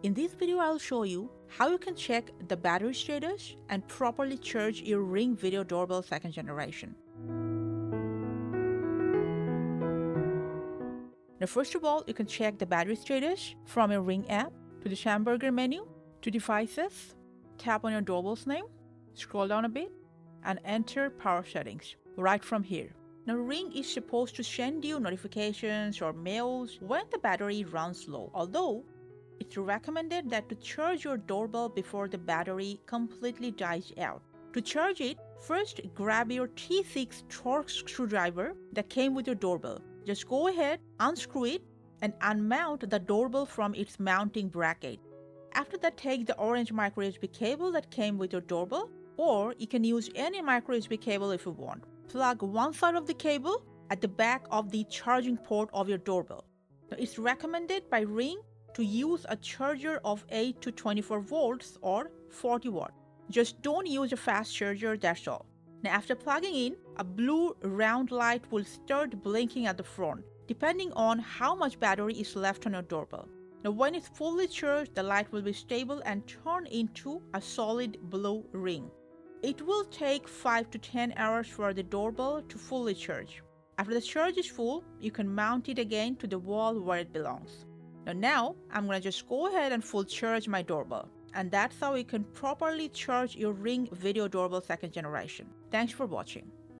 In this video, I'll show you how you can check the battery status and properly charge your Ring Video Doorbell 2nd generation. Now, first of all, you can check the battery status from your Ring app. To the hamburger menu, to devices, tap on your doorbell's name, scroll down a bit, and enter power settings right from here. Now, Ring is supposed to send you notifications or mails when the battery runs low, although it's recommended that to charge your doorbell before the battery completely dies out. To charge it, first grab your T6 Torx screwdriver that came with your doorbell. Just go ahead, unscrew it, and unmount the doorbell from its mounting bracket. After that, take the orange micro USB cable that came with your doorbell, or you can use any micro USB cable if you want. Plug one side of the cable at the back of the charging port of your doorbell. Now, it's recommended by Ring to use a charger of 8 to 24 volts or 40 watt. Just don't use a fast charger, that's all. Now, after plugging in, a blue round light will start blinking at the front, depending on how much battery is left on your doorbell. Now, when it's fully charged, the light will be stable and turn into a solid blue ring. It will take 5 to 10 hours for the doorbell to fully charge. After the charge is full, you can mount it again to the wall where it belongs. Now I'm going to just go ahead and full charge my doorbell. And that's how you can properly charge your Ring Video Doorbell 2nd generation. Thanks for watching.